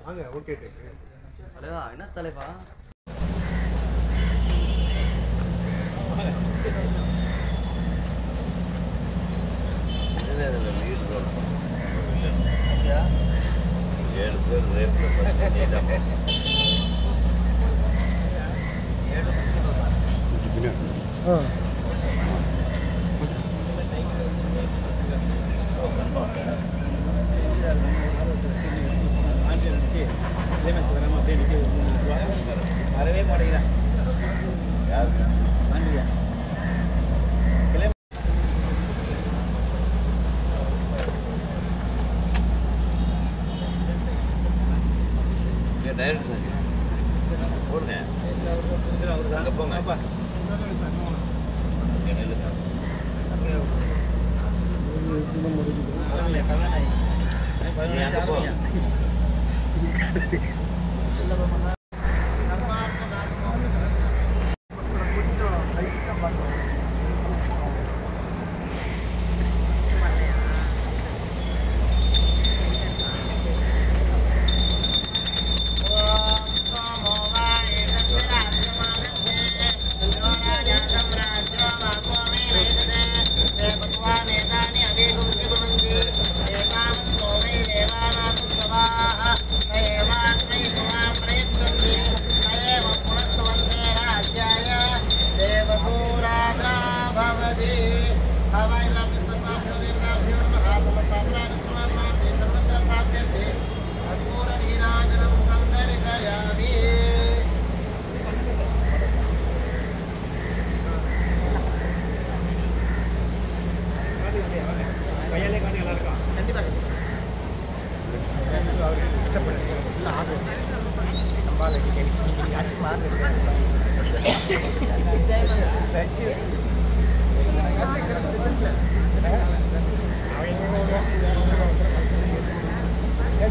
வாங்க ஓகே தலைவா என்ன தலைவா வரவே மாட்டேங்கிறேன்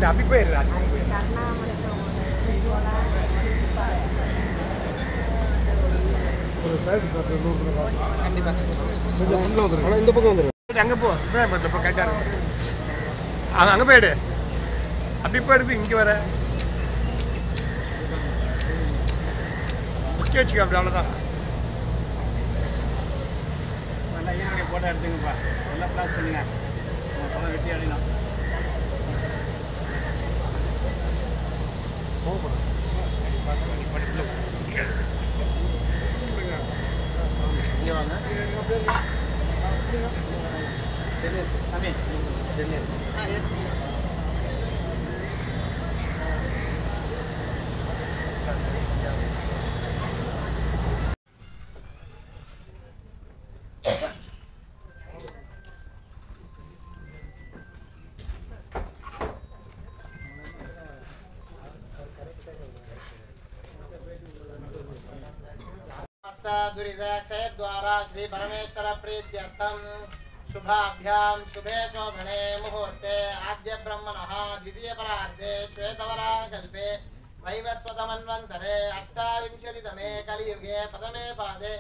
அப்படி போயிடுறா இந்த பக்கம் வந்துடும் அங்கே போ இப்போ கரெக்டாக இருக்கும் அங்கே போயிடு அப்படி போயிடுது இங்கே வர முக்கிய வச்சுக்க அப்படி அவ்வளோதான் நல்லா ஈரோடைய போட்டோ எடுத்துங்கப்பா நல்லா ப்ளாஸ் பண்ணுங்க படம் வெட்டி அடிக்கலாம் இங்கே வாங்க दुरिदक्षय द्वारा श्री परमेश्वर प्रीत्यर्थम शुभाभ्यां शुभे शोभने मुहूर्ते आद्य ब्रह्मणः द्वितीय परार्धे श्वेतवराहकल्पे वैवस्वतमन्वन्तरे अष्टाविंशतितमे कलियुगे प्रथमे पादे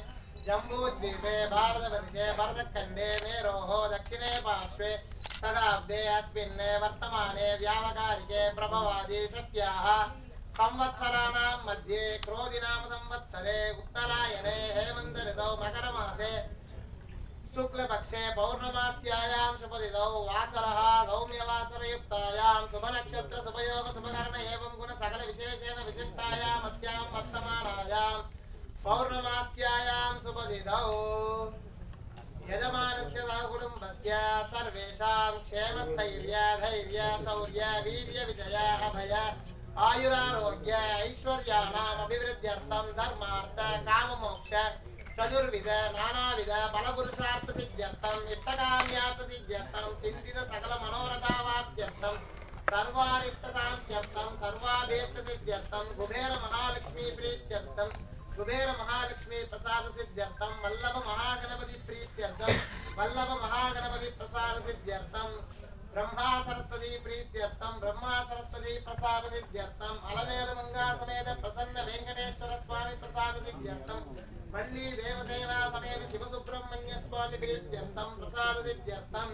जम्बूद्वीपे भारतवर्षे भरतखण्डे मेरोः दक्षिणे पार्श्वे सगाब्दे अस्मिन् वर्तमाने व्यावकारिके प्रभवादि षष्ट्याः संवत्सराणां मध्ये क्रोधिनाम संवत्सरे उत्तरायणे हेमन्त ऋतौ मकरमासे शुक्लपक्षे पौर्णमास्यायां शुभतिथौ वासरः सौम्यवासरयुक्तायां शुभनक्षत्र शुभयोग शुभकर्ण एवं गुण सकल विशेषेण विशिष्टायाम् अस्यां वर्तमानायां पौर्णमास्यायां शुभतिथौ यजमानस्य सहकुटुम्बस्य सर्वेषां क्षेमस्थैर्य धैर्य शौर्य वीर्य विजय अभय आयुरारोग्य ऐश्वर्याणाम् अभिवृद्ध्यर्थं धर्मार्थ काममोक्ष चतुर्विध नानाविध बलपुरुषार्थ सिद्ध्यर्थं इष्टकाम्यार्थ सिद्ध्यर्थं चिन्तित सकल मनोरथावाप्त्यर्थं सर्वानिष्ट शान्त्यर्थं सर्वाभीष्ट सिद्ध्यर्थं कुबेर महालक्ष्मी प्रीत्यर्थं कुबेर महालक्ष्मी प्रसाद सिद्ध्यर्थं वल्लभ महागणपति प्रीत्यर्थं वल्लभ महागणपति प्रसाद सिद्ध्यर्थं ब्रह्मा सरस्वती प्रीत्यर्थं ब्रह्मा सरस्वती प्रसाद सिद्ध्यर्थं अलमेल मंगा समेत प्रसन्न वेंकटेश्वर स्वामी प्रसाद सिद्ध्यर्थं वल्ली देवसेना समेत शिव सुब्रह्मण्य स्वामी प्रीत्यर्थं प्रसाद सिद्ध्यर्थं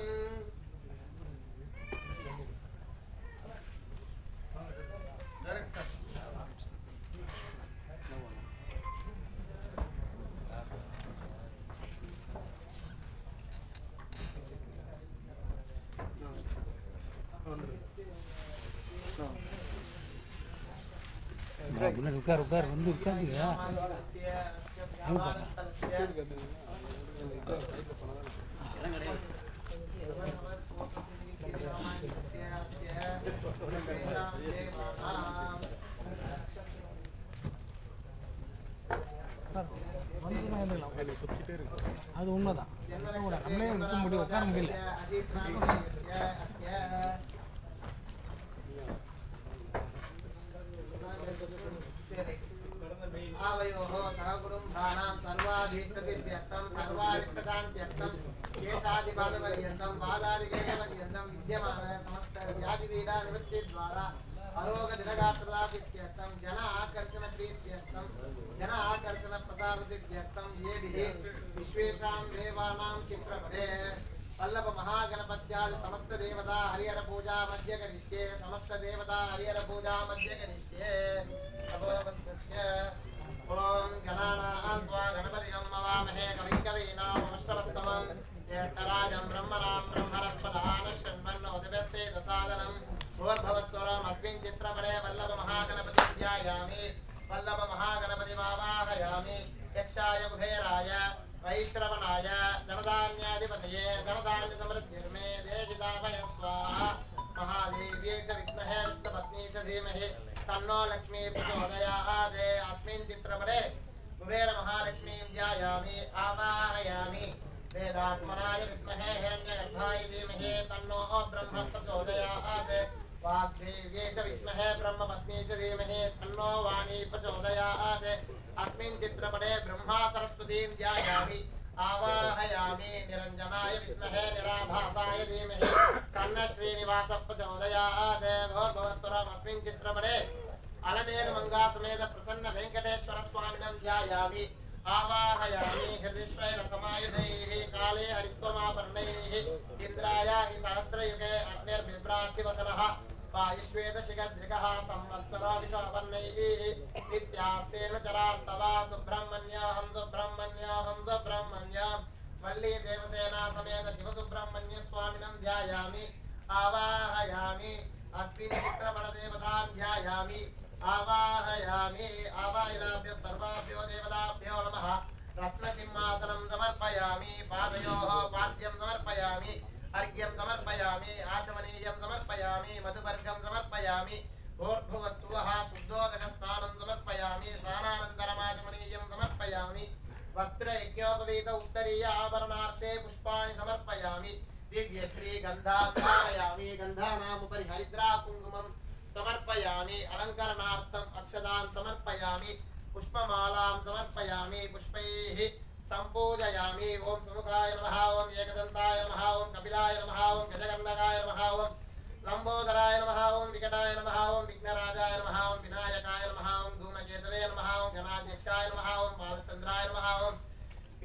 முன்னாடி உட்கார் வந்து உட்காந்துங்க. அது உண்மைதான். நம்மளே இருக்க முடியும், உட்கார முடியல. आवयोः सहकुटुम्बानां सर्वाभीष्टसिद्ध्यर्थं सर्वाभीष्टशान्त्यर्थं केशादिपादपर्यन्तं पादादिकेशपर्यन्तं विद्यमानः समस्तव्याधिपीडानिवृत्तिद्वारा अरोगदिनगात्रदासिद्ध्यर्थं जन आकर्षणप्रीत्यर्थं जन आकर्षणप्रसारसिद्ध्यर्थं येभिः विश्वेषां देवानां चित्रपटे वल्लभ महागणपत्यादि समस्त देवता हरिहर पूजा मध्य करिष्ये समस्त देवता हरिहर पूजा मध्य करिष्ये ओम गणानां त्वा गणपतिं मवामहे कविं कवीनामष्टवस्तमं ज्येष्ठराजं ब्रह्मणां ब्रह्मणस्पदान शृण्वन्नोदिवस्ते दसादनं भूर्भवस्वरम् अस्मिन् चित्रपटे वल्लभ महागणपतिं ध्यायामि वल्लभ महागणपतिमावाहयामि यक्षाय कुबेराय वैश्रवणाय धनधान्याधिपतये धनधान्यसमृद्धिर्मे देहिताभय स्वाहा महादेव्यै च विद्महे विष्णुपत्नी च धीमहि तन्नो लक्ष्मी प्रचोदयात् अस्मिन् चित्रपटे कुबेर महालक्ष्मीं ध्यायामि आवाहयामि वेदात्मनाय विद्महे हिरण्यगर्भाय धीमहि तन्नो ब्रह्म प्रचोदयात् वाग्देव्यै च विद्महे ब्रह्मपत्नी च धीमहि तन्नो वाणी प्रचोदयात् अस्मिन् चित्रपटे ब्रह्मा सरस्वतीं ध्यायामि आवाहयामि निरञ्जनाय विद्महे निराभासाय धीमहि तन्न श्रीनिवासः प्रचोदयात् भवस्वरम् अस्मिन् चित्रपटे अलमेल मंगा समेत प्रसन्न वेंकटेश्वर स्वामिनं ध्यायामि आवाहयामि हृदिश्वैरसमायुधैः काले हरित्वमाभरणैः इन्द्राय हि सहस्रयुगे अग्निर्बिभ्राष्टिवसनः वायुश्वेतशिखद्रिकः संवत्सरो विशोपन्नैः नित्यास्तेन चरास्तवा सुब्रह्मण्योऽहं सुब्रह्मण्योऽहं सुब्रह्मण्यं वल्ली देवसेना समेत शिवसुब्रह्मण्य स्वामिनं ध्यायामि आवाहयामि अस्मिन् चित्रपटदेवतां ध्यायामि आवाहयामि आवाहयाभ्यः सर्वाभ्यो देवताभ्यो नमः रत्नसिंहासनं समर्पयामि पादयोः पाद्यं समर्पयामि अर्घ्यं समर्पयामि आचमनीयं समर्पयामि मधुपर्घं समर्पयामि भूर्भुवस्सुवः शुद्धोदकस्नानं समर्पयामि स्नानानन्तरमाचमनीयं समर्पयामि वस्त्रयज्ञोपवीत उत्तरीय आभरणार्थे पुष्पाणि समर्पयामि दिव्यश्री गन्धान्धारयामि गन्धानामुपरि हरिद्रा कुङ्कुमं समर्पयामि अलङ्करणार्थम् अक्षतान् समर्पयामि पुष्पमालां समर्पयामि पुष्पैः संपूजयामि ओम सुमुखाय नमः ओम एकदन्ताय नमः ओम कपिलाय नमः ओम गजकर्णकाय नमः ओम लंबोदराय नमः ओम विकटाय नमः ओम विघ्नराजाय नमः ओम विनायकाय नमः ओम धूमकेतवे नमः ओम गणाध्यक्षाय नमः ओम बालचन्द्राय नमः ओम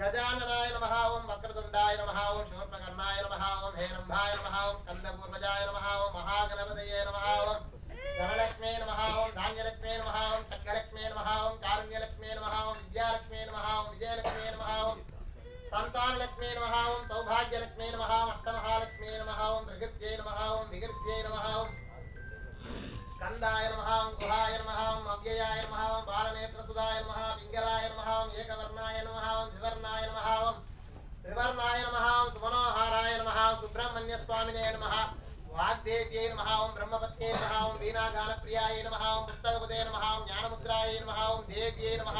गजाननाय नमः ओम वक्रतुण्डाय नमः ओम शूर्पकर्णाय नमः ओम हेरम्भाय नमः ओम स्कन्दपूर्वजाय नमः ओम महागणपतये नमः ओम धनलक्ष्मी नमः ओम धान्यलक्ष्मी नमः ओम खड्गलक्ष्मी नमः ओम कारुण्यलक्ष्मी नमः ओम विद्यालक्ष्मी नमः ओम विजयलक्ष्मी नमः ओम संतानलक्ष्मी नमः ओम सौभाग्यलक्ष्मी नमः ओम अष्टमहालक्ष्मी नमः ओम प्रकृत्यै नमः ओम विकृत्यै नमः ओम स्कन्दाय नमः ओम गुहाय नमः ओम अव्ययाय नमः ओम बालनेत्रसुधाय नमः पिङ्गलाय नमः ओम एकवर्णाय नमः ओम द्विवर्णाय नमः ओम त्रिवर्णाय नमः ओम सुमनोहाराय नमः ओम सुब्रह्मण्यस्वामिने नमः वाग्देव्यै नमः ओम ब्रह्मपत्न्यै नमः ओम वीणागानप्रियाय नमः ओम पुस्तकपदे नमः ओम ज्ञानमुद्रायै नमः ओम देव्यै नमः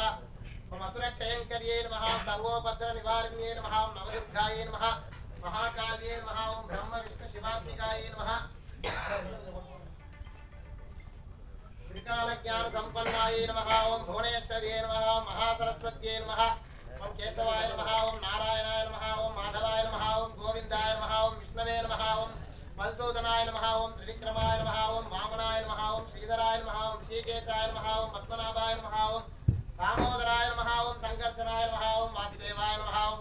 ओम असुरक्षयङ्कर्यै नमः ओम सर्वोपद्रवनिवारिण्यै नमः ओम नवदुर्गायै नमः महाकाल्यै नमः ओम ब्रह्मविष्णुशिवात्मिकायै नमः त्रिकालज्ञानसम्पन्नायै नमः ओम भुवनेश्वर्यै नमः ओम महासरस्वत्यै नमः ओम केशवाय नमः ओम नारायणाय नमः ओम माधवाय नमः ओम गोविन्दाय नमः ओम विष्णवे नमः ओम मधुसूदनाय नमः ओम त्रिविक्रमाय नमः ओम वामनाय नमः ओम श्रीधराय नमः ओम ऋषिकेशाय नमः ओम पद्मनाभाय नमः ओम दामोदराय नमः ओम संकर्षणाय नमः ओम वासुदेवाय नमः ओम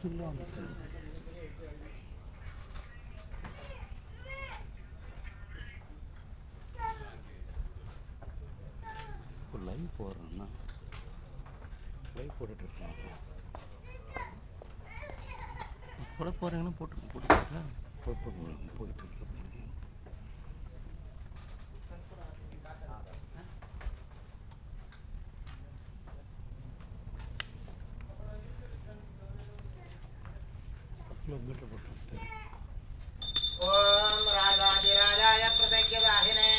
வீட்டுக்குள்ளே வந்து சேருது. இப்போ லைவ் போடுறோன்னா லைவ் போட்டுட்ருக்கேன். போட போகிறீங்கன்னா போட்டுருக்கா போயிட்டு கிலோமீட்டர் போட்டு ஓம் ராஜாதிராஜாய பிரத்யக்ஷதாஹினே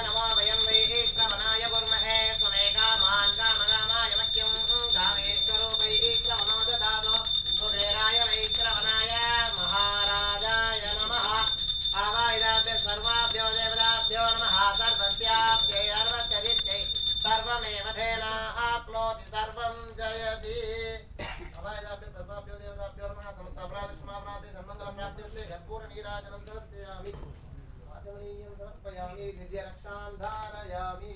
நமோ வயம் வைக்ரவணாய குர்மஹே சுமேகாமான் காமகாமாய மக்கியம் காமேஸ்வரூபைக்ரவணோ ததாதோ குபேராய வைக்ரவணாய மகாராஜாய நமः ஆவாயிதாभ्य सर्वाभ्यो देवताभ्यो नमः सर्वस्याप्यै सर्वस्यदित्यै सर्वमेव धेनाप्नोति सर्वं जयति आवाइदाभ्य सर्वाभ्यो देवताभ्यो नमः समस्त अपराध क्षमापणार्थे सन्मंगल प्राप्त्यर्थे कर्पूर नीराजनं समर्पयामि आचमनीयं समर्पयामि दिव्य रक्षां धारयामि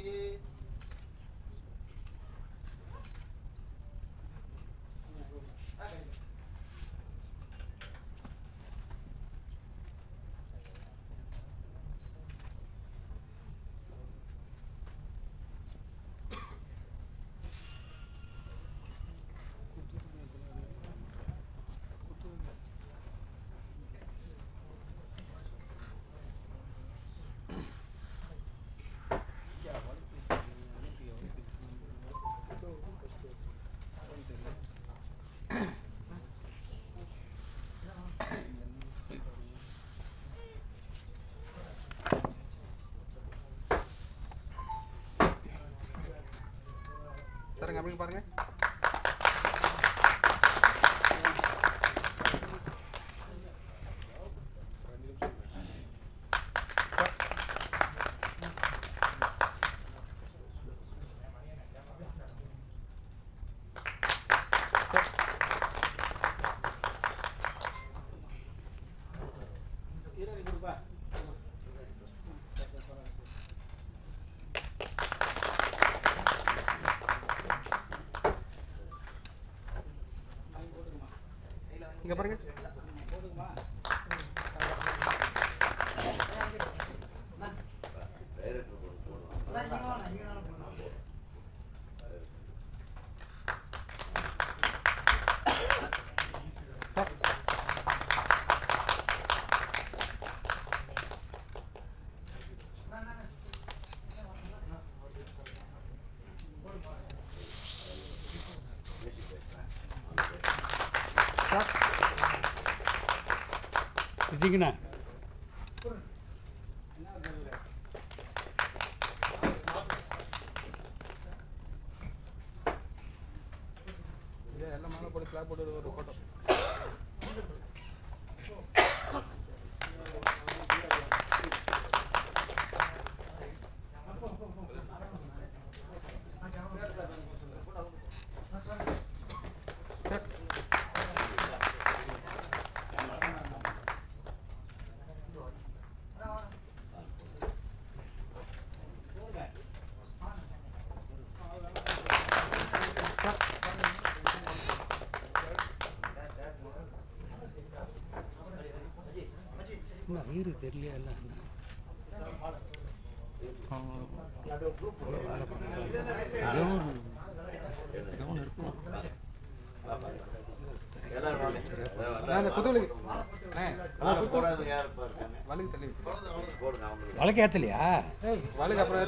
சரிங்க அப்படி பாருங்க. இங்க பாருங்க. சித்திங்கண்ணா எல்லாம் மேலே போட்டு ஸ்லாப் போட்டு ஒரு ஃபோட்டோ. இன்னும் ஐயரு தெரியலையா இல்லை வேலை பண்ணுறாங்க இருக்கும் வழக்கு ஏற்றலையா? வழக்கு அப்புறம்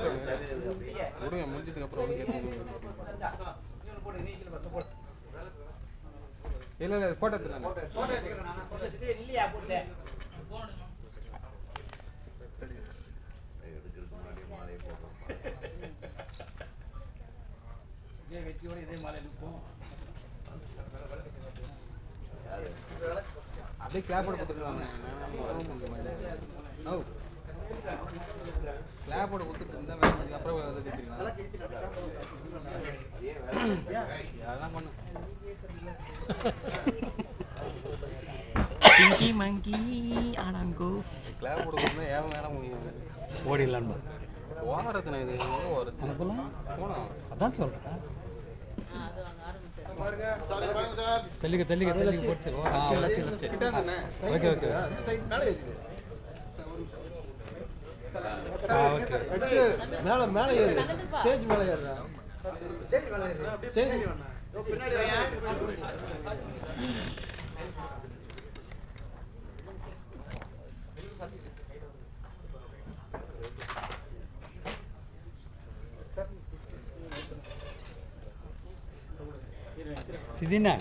விடுங்க, முடிஞ்சதுக்கு அப்புறம் இல்லை இல்லை ஃபோட்டோ எடுத்துக்கலாம். அப்படியே கிளாப் போட்டு கொடுத்துருக்காங்க. கிளாப் போட்டு கொடுத்துட்டு இருந்தா வேலை அப்புறம் அதெல்லாம் பண்ணு. பிங்கி மங்கி ஆனாங்கோ கிளாப் போட்டு கொடுத்தா ஏன் வேலை முடியும். ஓடிடலான்னு ஓடுறதுண்ணா இது எங்கே வருது அனுப்பலாம். போனோம் அதான் சொல்கிறேன். தெல்லிக்க போட்டு ஓகே ஓகே மேலே ஏறு ஸ்டேஜ் மேலே ஏறுறா ஸ்டேஜ் சிதினா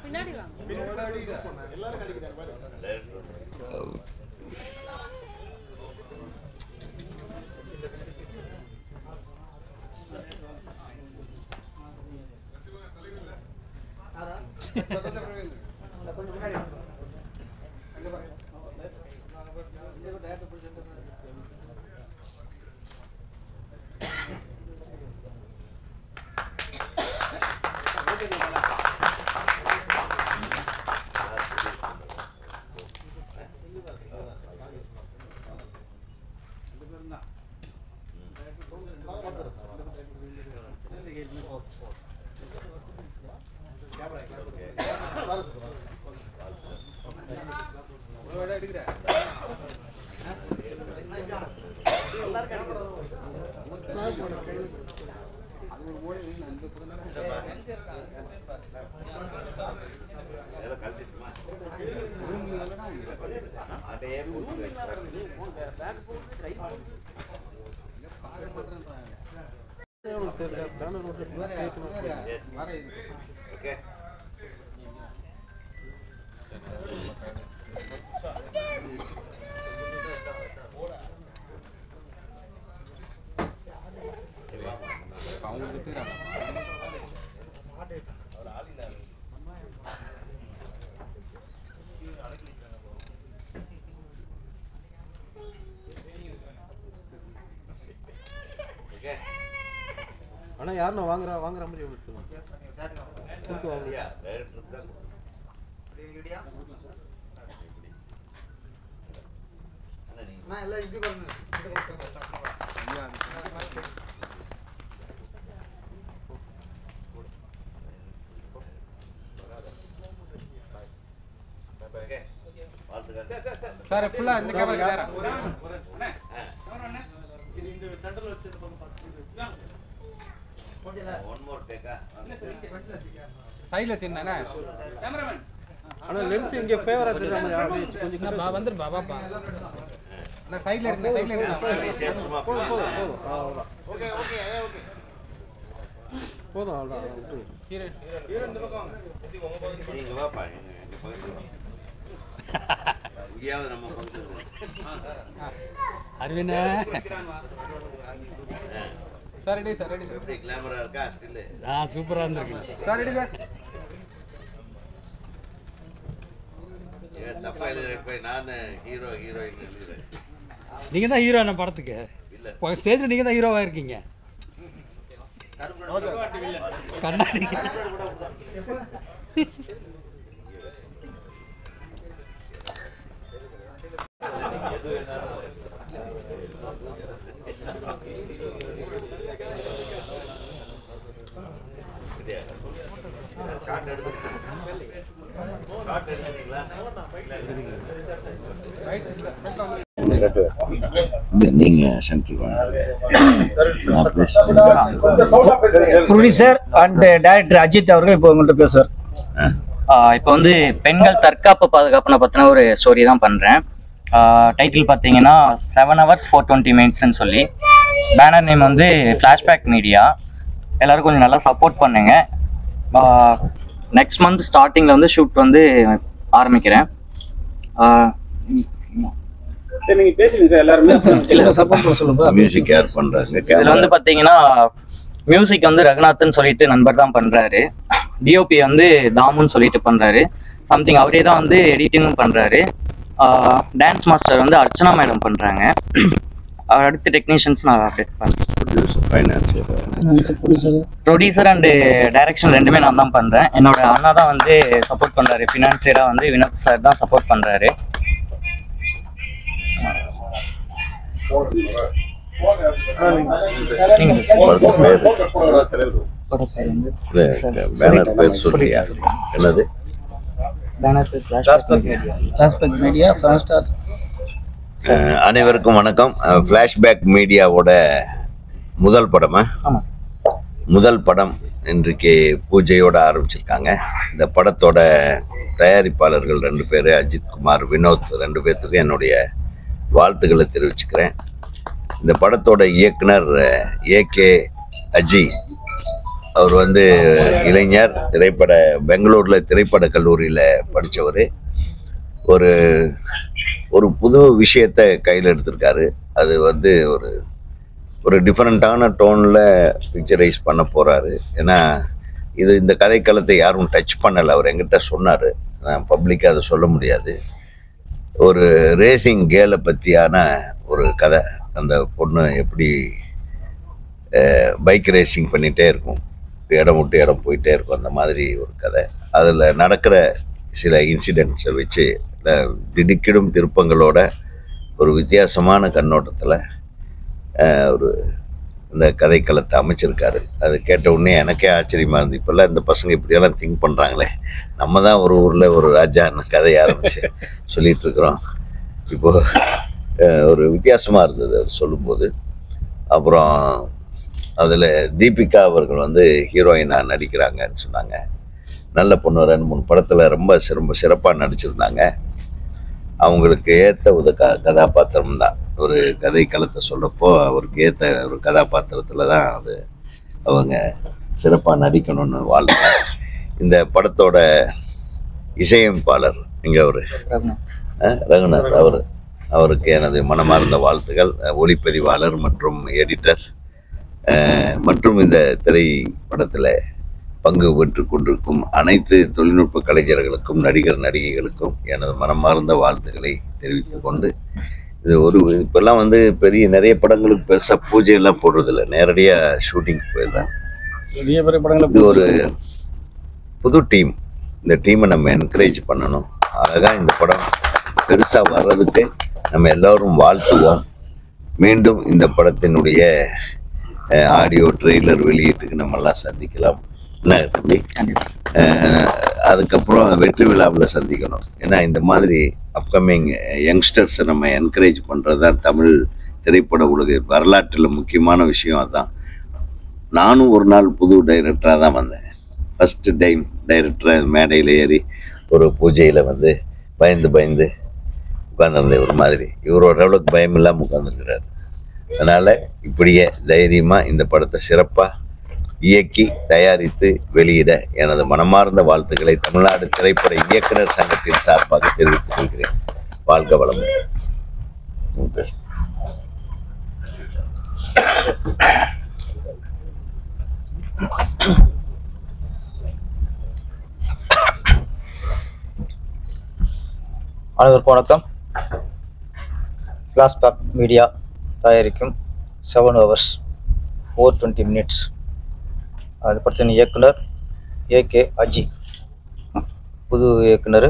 பின்னாடி வாங்க எல்லாரும் கடிக்கிறாங்க பாரு ஆனா யாருன்னா வாங்குற மாதிரி சார் ஃபுல்லா இந்த கேமரா சைடுல வச்சிருந்தானே கேமராமேன் ஆனா லென்ஸ் இங்க ஃபேவரா தெரியற மாதிரி அப்படியே கொஞ்சம் நான் வந்துரு பாப்பா நான் சைடுல இருக்கேன் போதும் ஓகே ஓகே ஓகே போதும் அவ்வளவுதான் ஹீரோ இந்த பக்கம் நீங்க வாப்பா எங்க பக்கத்துல இங்கேயாவது நம்ம பக்கத்துல அரவிந்தா சார் ரெடி எப்படி கிளாமரா இருக்கா ஸ்டில் சூப்பரா இருந்திருக்கு சார் ரெடி சார் தப்பா எழுதுறேன் நான் ஹீரோயின் எழுதுறேன் நீங்க தான் ஹீரோ என்ன படத்துக்கு இல்ல ஸ்டேஜ்ல நீங்க தான் ஹீரோவா இருக்கீங்க கண்ணாடி நீங்க central producer and director Ajith அவர்கள் இப்போ உங்கள்கிட்ட பேசுவார். இப்போ வந்து பெண்கள் தற்காப்பு பாதுகாப்புன பற்றின ஒரு ஸ்டோரி தான் பண்ணுறேன். டைட்டில் பார்த்தீங்கன்னா 7 hours 420 minutesன்னு சொல்லி, பேனர் நேம் வந்து ஃப்ளாஷ்பேக் மீடியா. எல்லோரும் கொஞ்சம் நல்லா சப்போர்ட் பண்ணுங்க. நெக்ஸ்ட் மந்த் ஸ்டார்டிங்கில் வந்து ஷூட் வந்து ஆரம்பிக்கிறேன். மியூசிக் யார் பண்றாங்க? இதுல வந்து பாத்தீங்கன்னா மியூசிக் வந்து ரகுநாத்னு சொல்லிட்டு நண்பர் தான் பண்றாரு. டிஓபி வந்து தாமுன்னு சொல்லிட்டு பண்றாரு. சம்திங் அவரே தான் வந்து எடிட்டிங்கும் பண்றாரு. டான்ஸ் மாஸ்டர் வந்து அர்ச்சனா மேடம் பண்றாங்க. அடுத்த டெக்னீஷியன்ஸ் நான் அப்டேட் பண்றேன். ப்ரொடியூசர் அண்ட் டைரக்ஷன் ரெண்டுமே நான் தான் பண்றேன். என்னோட அண்ணா தான் வந்து சப்போர்ட் பண்றாரு. ஃபினான்சியரா வந்து வினோத் சார் தான் சப்போர்ட் பண்றாரு. பேனர் பேர் சொல்லியா? என்னது? Media seven star. அனைவருக்கும் வணக்கம். ஃப்ளாஷ்பேக் மீடியாவோட முதல் படமா? முதல் படம் இன்றைக்கு பூஜையோட ஆரம்பிச்சிருக்காங்க. இந்த படத்தோட தயாரிப்பாளர்கள் 2 பேர், அஜித் குமார், வினோத், 2 பேர்த்துக்கும் என்னுடைய வாழ்த்துக்களை தெரிவிச்சுக்கிறேன். இந்த படத்தோட இயக்குனர் ஏகே அஜி. அவர் வந்து இளைஞர், பெங்களூரில் திரைப்பட கல்லூரியில் படித்தவர். ஒரு புது விஷயத்தை கையில் எடுத்திருக்காரு. அது வந்து ஒரு டிஃப்ரெண்ட்டான டோனில் பிக்சரைஸ் பண்ண போகிறாரு. ஏன்னா இந்த கதைக்களத்தை யாரும் டச் பண்ணலை. அவர் என்கிட்ட சொன்னார், நான் பப்ளிக்காக அதை சொல்ல முடியாது. ஒரு ரேசிங் கேலை பற்றியான ஒரு கதை. அந்த பொண்ணு எப்படி பைக் ரேசிங் பண்ணிகிட்டே இருக்கும், இடம் விட்டு இடம் போயிட்டே இருக்கும், அந்த மாதிரி ஒரு கதை. அதில் நடக்கிற சில இன்சிடென்ட்ஸை வச்சு திடுக்கிடும் திருப்பங்களோட ஒரு வித்தியாசமான கண்ணோட்டத்தில் இந்த கதைக்களத்தை அமைச்சிருக்காரு. அது கேட்ட உடனே எனக்கே ஆச்சரியமாக இருந்து, இப்போல்லாம் இந்த பசங்க இப்படியெல்லாம் திங்க் பண்ணுறாங்களே, நம்ம தான் ஒரு ஊரில் ஒரு ராஜான்னு கதையை ஆரம்பித்து சொல்லிகிட்ருக்குறோம். இப்போது ஒரு வித்தியாசமாக இருந்தது அவர் சொல்லும்போது. அப்புறம் அதில் தீபிகா அவர்கள் வந்து ஹீரோயினாக நடிக்கிறாங்கன்னு சொன்னாங்க. நல்ல பொண்ணு, 2-3 படத்தில் ரொம்ப சிறப்பாக நடிச்சிருந்தாங்க. அவங்களுக்கு ஏற்ற ஒரு கதாபாத்திரம் தான். ஒரு கதை களத்தை சொல்லப்போ அவருக்கு ஏற்ற ஒரு கதாபாத்திரத்தில் தான் அவங்க சிறப்பாக நடிக்கணும்னு வாழ்ந்தாங்க. இந்த படத்தோட இசையமைப்பாளர் இங்கே ரகுநாத் அவருக்கு எனது மனமார்ந்த வாழ்த்துக்கள். ஒளிப்பதிவாளர் மற்றும் எடிட்டர் மற்றும் இந்த திரைப்படத்தில் பங்கு பெற்று கொண்டிருக்கும் அனைத்து தொழில்நுட்ப கலைஞர்களுக்கும், நடிகர் நடிகைகளுக்கும் எனது மனமார்ந்த வாழ்த்துக்களை தெரிவித்து கொண்டு, இப்பெல்லாம் வந்து நிறைய படங்களுக்கு பெருசாக பூஜையெல்லாம் போடுறதில்ல, நேரடியாக ஷூட்டிங் போயிடுறாங்க. இது ஒரு புது டீம். இந்த டீமை நம்ம என்கரேஜ் பண்ணணும். அழகாக இந்த படம் பெருசாக வர்றதுக்கு நம்ம எல்லோரும் வாழ்த்துவோம். மீண்டும் இந்த படத்தினுடைய ஆடியோ ட்ரெய்லர் வெளியீட்டுக்கு நம்மெல்லாம் சந்திக்கலாம். என்ன தம்பி? அதுக்கப்புறம் வெற்றி விழாவில் சந்திக்கணும். ஏன்னா இந்த மாதிரி அப்கமிங் யங்ஸ்டர்ஸை நம்ம என்கரேஜ் பண்ணுறது தான் தமிழ் திரைப்பட உலக வரலாற்றில் முக்கியமான விஷயம். அதுதான். நானும் ஒரு நாள் புது டைரக்டராக தான் வந்தேன். ஃபஸ்ட்டு டைம் டைரக்டராக மேடையில் ஏறி ஒரு பூஜையில் வந்து பயந்து உட்காந்துருந்தேன். ஒரு மாதிரி இவர் ஓரளவுக்கு பயம் இல்லாமல் உட்காந்துருக்கிறார். அதனால் இப்படியே தைரியமாக இந்த படத்தை சிறப்பாக இயக்கி தயாரித்து வெளியிட எனது மனமார்ந்த வாழ்த்துக்களை தமிழ்நாடு திரைப்பட இயக்குனர் சங்கத்தின் சார்பாக தெரிவித்துக் கொள்கிறேன். வாழ்க வளமுடன். அனைவருக்கும் வணக்கம். ஃப்ளாஷ்பேக் மீடியா தயாரிக்கும் 7 hours 420 minutes அது படத்தின் இயக்குனர் ஏகே அஜி. புது இயக்குனர்.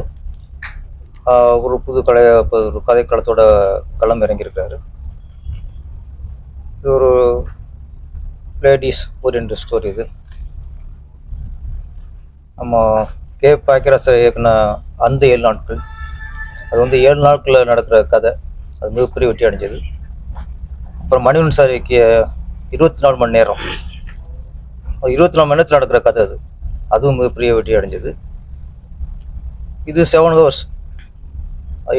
ஒரு புது கதைக்களத்தோட களம் இறங்கியிருக்காரு. இது ஒரு லேடிஸ் ஓரியன்ட் ஸ்டோரி. இது நம்ம கே பாக்கியராஜ் இயக்குன அந்த 7 நாட்கள், அது வந்து 7 நாட்களில் நடக்கிற கதை. அது மிகப்பெரிய வெற்றி அடைஞ்சது. அப்புறம் மணிவன் சார் இயக்கிய 24 மணி நேரம், 24 மணி நேரத்தில் நடக்கிற கதை. அதுவும் மிகப்பெரிய வெற்றி அடைஞ்சது. இது 7 hours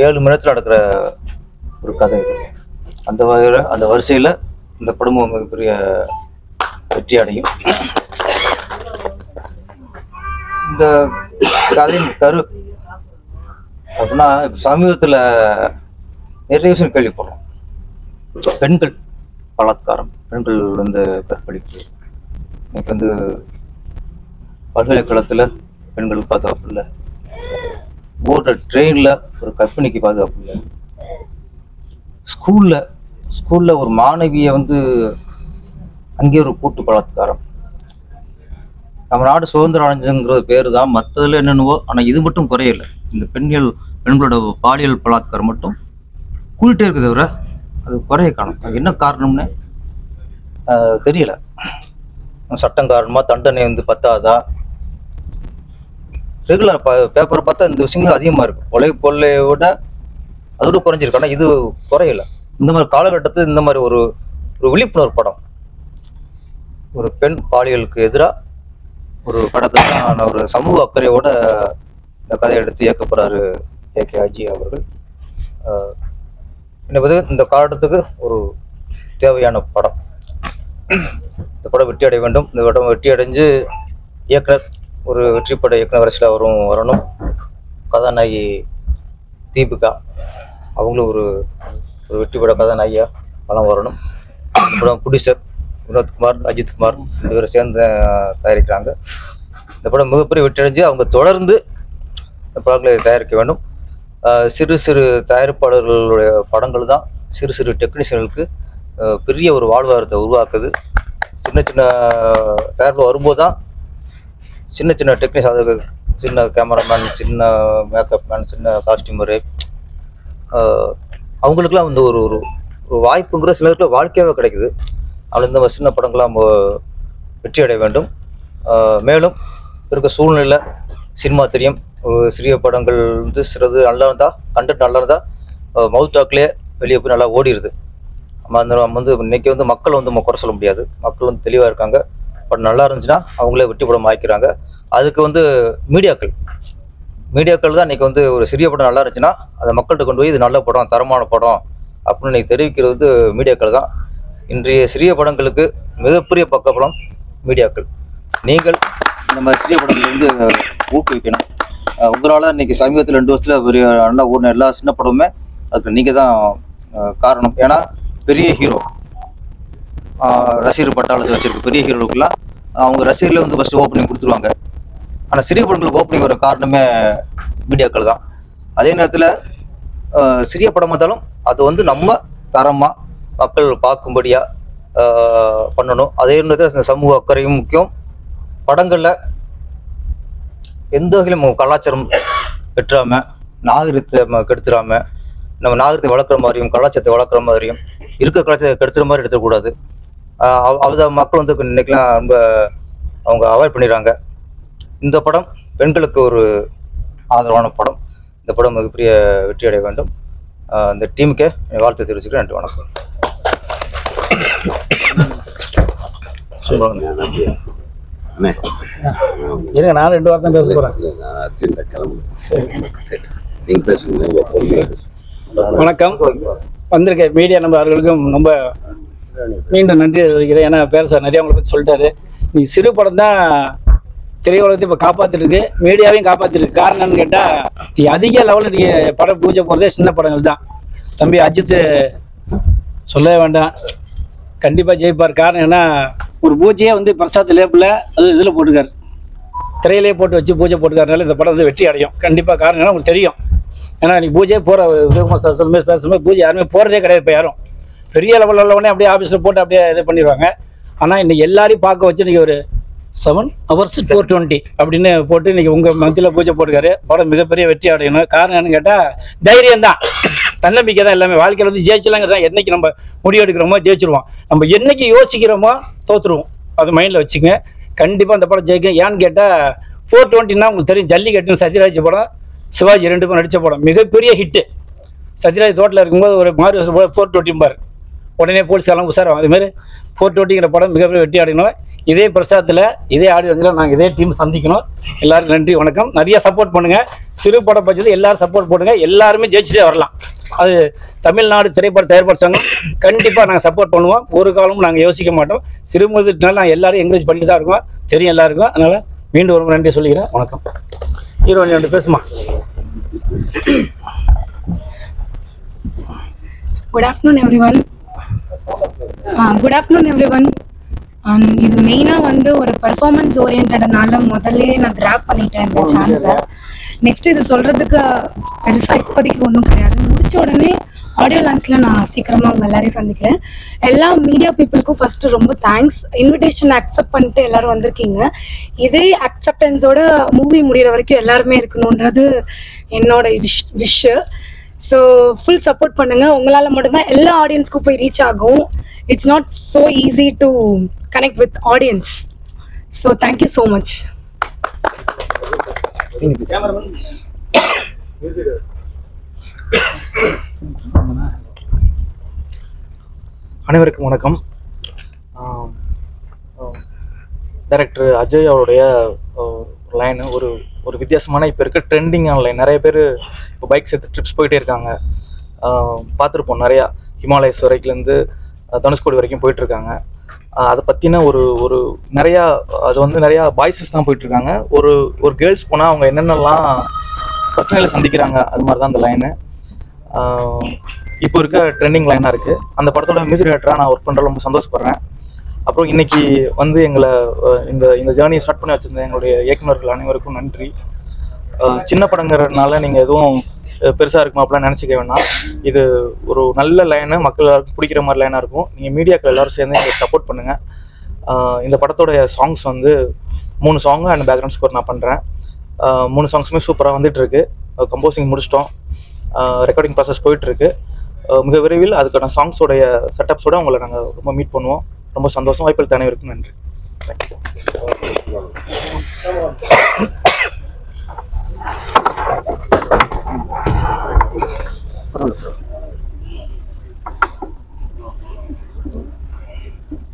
7 மணி நேரத்தில் நடக்கிற ஒரு கதை. இது அந்த வரிசையில் இந்த படமும் மிகப்பெரிய வெற்றி அடையும். இந்த கதையின் கரு அப்படின்னா, சமீபத்தில் நிறைய விஷயம் கேள்விப்படுறோம். பெண்கள் பலாத்காரம், பெண்கள் வந்து கற்பழிப்பு. இன்னைக்கு வந்து பல்கலைக்கழகத்தில் பெண்களுக்கு பாதுகாப்பு இல்லை, ஓடுற ட்ரெயினில் ஒரு கற்பிணிக்கு பாதுகாப்பு இல்லை, ஸ்கூலில் ஒரு மாணவியை வந்து அங்கே ஒரு கூட்டு பலாத்காரம். நம்ம நாடு சுதந்திரம் அடைஞ்சுங்கிறது பேர் தான், மற்றதில் என்னென்னவோ. ஆனால் இது மட்டும் குறையலை. இந்த பெண்களோட பாலியல் பலாத்காரம் மட்டும் கூட்டிகிட்டே இருக்குது. தவிர அது குறைய காணும். அது என்ன காரணம்னு தெரியல. சட்டம் காரணமா, தண்டனை வந்து பத்தாதா? ரெகுலர் பேப்பரை பார்த்தா இந்த விஷயங்கள் அதிகமாக இருக்கும். கொள்ளையை விட அதோட குறைஞ்சிருக்கு. ஆனால் இது குறையல. இந்த மாதிரி காலகட்டத்தில் இந்த மாதிரி ஒரு விழிப்புணர்வு படம், ஒரு பெண் பாலியலுக்கு எதிராக ஒரு படத்தை தான் ஒரு சமூக அக்கறையோட இந்த கதையை எடுத்து இயக்கப்படுறாரு ஏகே அஜி அவர்கள். என்பது இந்த காலகட்டத்துக்கு ஒரு தேவையான படம். இந்த படம் வெற்றி அடைய வேண்டும். இந்த படம் வெற்றி அடைஞ்சு இயக்குனர் ஒரு வெற்றிப்பட இயக்குனர் வரிசையில் வரணும். கதாநாயகி தீபிகா அவங்களும் ஒரு வெற்றிப்பட கதாநாயகியா படம் வரணும். இந்த படம் ப்ரொடியூசர் வினோத்குமார், அஜித்குமார் 2 பேரும் சேர்ந்து தயாரிக்கிறாங்க. இந்த படம் மிகப்பெரிய வெற்றி அடைஞ்சு அவங்க தொடர்ந்து இந்த படங்களை தயாரிக்க வேண்டும். சிறு சிறு தயாரிப்பாளர்களுடைய படங்கள் தான் சிறு சிறு டெக்னீஷியன்களுக்கு பெரிய ஒரு வாழ்வாதாரத்தை உருவாக்குது. சின்ன சின்ன தயாரிப்பு வரும்போது தான் சின்ன சின்ன டெக்னீஷியன், அது சின்ன கேமராமேன், சின்ன மேக்கப் மேன், சின்ன காஸ்டியூமரு, அவங்களுக்குலாம் வந்து ஒரு வாய்ப்புங்கிற சிலருக்கு வாழ்க்கையாகவே கிடைக்குது. அவள் இந்த சின்ன படங்கள்லாம் வெற்றி அடைய வேண்டும். மேலும் இருக்க சூழ்நிலை சினிமா தெரியும். ஒரு சிறிய படங்கள் வந்து சிறது நல்லா இருந்தால், கண்டென்ட் நல்லா இருந்தால் மவுத் டாக்லேயே வெளியே போய் நல்லா ஓடிடுது. நம்ம வந்து இன்னைக்கு வந்து மக்கள் வந்து நம்ம குறை சொல்ல முடியாது. மக்கள் வந்து தெளிவாக இருக்காங்க. பட் நல்லா இருந்துச்சுன்னா அவங்களே வெற்றி படம் ஆக்கிக்கிறாங்க. அதுக்கு வந்து மீடியாக்கள் தான் இன்னைக்கு வந்து ஒரு சிறிய படம் நல்லா இருந்துச்சுன்னா அதை மக்கள்கிட்ட கொண்டு போய் இது நல்ல படம், தரமான படம் அப்படின்னு இன்னைக்கு தெரிவிக்கிறது வந்து மீடியாக்கள் தான். இன்றைய சிறிய படங்களுக்கு மிகப்பெரிய பக்கப்படம் மீடியாக்கள். நீங்கள் இந்த மாதிரி சிறிய படங்கள் வந்து ஊக்குவிக்கணும். உங்களால் இன்னைக்கு சமீபத்தில் 2 வருஷத்துல பெரிய நல்லா ஓடின எல்லா சின்ன படமுமே அதுக்கு நீங்கள் தான் காரணம். ஏன்னா பெரிய ஹீரோ ரசிகர் பட்டாளத்தை வச்சிருக்க பெரிய ஹீரோவுக்குலாம் அவங்க ரசிகர்ல வந்து ஃபர்ஸ்ட் ஓப்பனிங் கொடுத்துருவாங்க. ஆனால் சிறிய படங்களுக்கு ஓப்பனிங் வர காரணமே மீடியாக்கள் தான். அதே நேரத்தில் சிறிய படம் இருந்தாலும் அது வந்து நம்ம தரமாக மக்கள் பார்க்கும்படியாக பண்ணணும். அதே நேரத்தில் சமூக அக்கறையும் முக்கியம். படங்களில் எந்த வகையிலும் கலாச்சாரம் கெட்டுறாமல், நாகரிகத்தை கெடுத்துடாமல், நம்ம நாகரிகத்தை வளர்க்குற மாதிரியும் கலாச்சாரத்தை வளர்க்குற மாதிரியும் இருக்க கலாச்சாரத்தை கெடுத்துற மாதிரி எடுத்துக்கூடாது. அதை மக்கள் வந்து இன்னைக்கெல்லாம் ரொம்ப அவங்க அவாய்ட் பண்ணிடுறாங்க. இந்த படம் பெண்களுக்கு ஒரு ஆதரவான படம். இந்த படம் மிகப்பெரிய வெற்றி அடைய வேண்டும். இந்த டீமுக்கே வாழ்த்து தெரிவிச்சுக்கிறேன். நன்றி, வணக்கம். இருங்க, நான் 2 வார்த்தை பேச போறேன். வணக்கம். வந்திருக்க மீடியா நண்பர்களுக்கும் ரொம்ப மீண்டும் நன்றி தெரிவிக்கிறேன். ஏன்னா பேர் நிறைய அவங்களை பற்றி சொல்லிட்டாரு. நீ சிறு படம் தான் திரையுலகத்தை இப்போ காப்பாற்றிட்டு இருக்கு, மீடியாவையும் காப்பாற்றிட்டு இருக்கு. காரணம் என்னன்னு கேட்டால், நீ அதிக லெவலில் நீங்கள் படம் பூஜை போகிறதே சின்ன படங்கள் தான். தம்பி அஜித் சொல்லவே வேண்டாம், கண்டிப்பாக ஜெயிப்பார். காரணம் என்ன, ஒரு பூஜையே வந்து பிரசாத் லேபில் அது இதில் போட்டுக்கார், திரையிலே போட்டு வச்சு பூஜை போட்டுக்காரனால இந்த படம் வந்து வெற்றி அடையும் கண்டிப்பாக. காரணம் என்ன உங்களுக்கு தெரியும். ஏன்னா நீ பூஜையே போகிற விவேகுமார் சார் சொல்லும்போது பேசும்போது பூஜை யாருமே போகிறதே கிடையாது. இப்போ யாரும் பெரிய லெவலில் உள்ளவனே அப்படியே ஆஃபீஸில் போட்டு அப்படியே இது பண்ணிடுவாங்க. ஆனால் இன்னைக்கு எல்லாரையும் பார்க்க வச்சு இன்றைக்கி ஒரு 7 hours 420 அப்படின்னு போட்டு இன்றைக்கி உங்கள் மத்தியில் பூஜை போட்டுக்காரு. படம் மிகப்பெரிய வெற்றி அடையணும். காரணம் என்னன்னு கேட்டால் தைரியம் தான், தன்னம்பிக்கை தான். எல்லாமே வாழ்க்கையில் வந்து ஜெயிச்சலாங்கிறது தான். என்னைக்கு நம்ம முடிவு எடுக்கிறோமோ ஜெயிச்சிருவோம், நம்ம என்னைக்கு யோசிக்கிறோமோ தோற்றுருவோம். அது மைண்டில் வச்சுங்க. கண்டிப்பாக அந்த படம் ஜெயிக்கும். ஏன்னு கேட்டால் 420ன்னா உங்களுக்கு தெரியும், ஜல்லிக்கட்டுன்னு சத்யராஜ் படம், சிவாஜி 2 பேரும் நடித்த படம், மிகப்பெரிய ஹிட்டு. சத்யராஜ் தோட்டில் இருக்கும்போது ஒரு மாறி 420 பாரு, உடனே போலீஸ்காரெல்லாம் உசாரம். அதுமாரி 420ங்கிற படம் மிகப்பெரிய வெற்றி அடையணும். இதே பிரசாத்தில், இதே ஆடியன்ஸில் நாங்கள் இதே டீம் சந்திக்கணும். எல்லாருக்கும் நன்றி, வணக்கம். நிறைய சப்போர்ட் பண்ணுங்கள். சிறு படம் பட்சத்தில் எல்லாரும் சப்போர்ட் பண்ணுங்க. எல்லாருமே ஜெயிச்சுட்டே வரலாம். அது தமிழ்நாடு திரைப்பட தயாரிப்பாளர் சங்கம் கண்டிப்பாக நாங்கள் சப்போர்ட் பண்ணுவோம். ஒரு காலமும் நாங்கள் யோசிக்க மாட்டோம். சிறு முதல்னால நாங்கள் எல்லாரும் என்கரேஜ் பண்ணிட்டு தான் இருக்கோம், தெரியும் எல்லாருக்கும். அதனால் மீண்டும் ஒரு நன்றி சொல்லிக்கிறேன். வணக்கம். ஹீரோயின் 2 பேசுமா. Good afternoon everyone. Good afternoon everyone. இது மெயினாக வந்து ஒரு பெர்ஃபார்மன்ஸ் ஓரியன்டால முதல்ல நான் கிராப் பண்ணிட்டேன் இந்த சான்ஸை. நெக்ஸ்ட் இது சொல்கிறதுக்கு பெருசாக இப்போதைக்கு ஒன்றும் கிடையாது. முடிச்ச உடனே ஆடியோ லான்ச்சில் நான் சீக்கிரமாக அவங்க எல்லாரையும் சந்திக்கிறேன். எல்லா மீடியா பீப்புளுக்கும் ஃபஸ்ட்டு ரொம்ப தேங்க்ஸ். இன்விடேஷன் அக்செப்ட் பண்ணிட்டு எல்லோரும் வந்திருக்கீங்க. இதே அக்செப்டன்ஸோட மூவி முடிகிற வரைக்கும் எல்லாருமே இருக்கணுன்றது என்னோட விஷ். ஸோ ஃபுல் சப்போர்ட் பண்ணுங்க. உங்களால் மட்டும்தான் எல்லா ஆடியன்ஸ்க்கும் போய் ரீச் ஆகும். It's not so easy to connect with audience. So thank you so much. அனைவருக்கும் வணக்கம். டைரக்டர் அஜய் அவருடைய லைனு ஒரு வித்தியாசமான இப்போ இருக்க ட்ரெண்டிங்கான லைன். நிறைய பேர் இப்போ பைக்ஸ் எடுத்து ட்ரிப்ஸ் போயிட்டே இருக்காங்க. பார்த்துருப்போம், நிறையா ஹிமாலயஸ் வரைக்கும்லேருந்து தனுஷ்கோடி வரைக்கும் போயிட்டுருக்காங்க. அதை பற்றின ஒரு நிறையா அது வந்து நிறையா பாய்ஸஸ் தான் போயிட்டுருக்காங்க. ஒரு கேர்ள்ஸ் போனால் அவங்க என்னென்னலாம் பிரச்சனைகளை சந்திக்கிறாங்க, அது மாதிரி தான் அந்த லைனு இப்போ இருக்க ட்ரெண்டிங் லைனாக இருக்குது. அந்த படத்தோட மியூசிக் டைரக்டராக நான் ஒர்க் பண்ணுறது ரொம்ப சந்தோஷப்படுறேன். அப்புறம் இன்னைக்கு வந்து எங்களை இந்த ஜேர்னியை ஸ்டார்ட் பண்ணி வச்சுருந்த எங்களுடைய இயக்குநர்கள் அனைவருக்கும் நன்றி. சின்ன படங்கிறதுனால நீங்கள் எதுவும் பெருசாக இருக்குமா அப்படிலாம் நினச்சிக்க வேணாம். இது ஒரு நல்ல லைனு, மக்கள் எல்லாருக்கும் பிடிக்கிற மாதிரி லைனாக இருக்கும். நீங்கள் மீடியாக்கள் எல்லோரும் சேர்ந்து எங்களுக்கு சப்போர்ட் பண்ணுங்கள். இந்த படத்தோடைய சாங்ஸ் வந்து 3 சாங்கு அண்ட் பேக்ரவுண்ட் ஸ்கோர் நான் பண்ணுறேன். 3 சாங்ஸுமே சூப்பராக வந்துட்டுருக்கு. கம்போசிங் முடிச்சிட்டோம், ரெக்கார்டிங் ப்ராசஸ் போயிட்டுருக்கு. மிக விரைவில் அதுக்கான சாங்ஸோடைய செட்டப்ஸோடு உங்களை நாங்கள் ரொம்ப மீட் பண்ணுவோம். ரொம்ப சந்தோஷம். வாய்ப்புகள் அனைவருக்கும் நன்றி.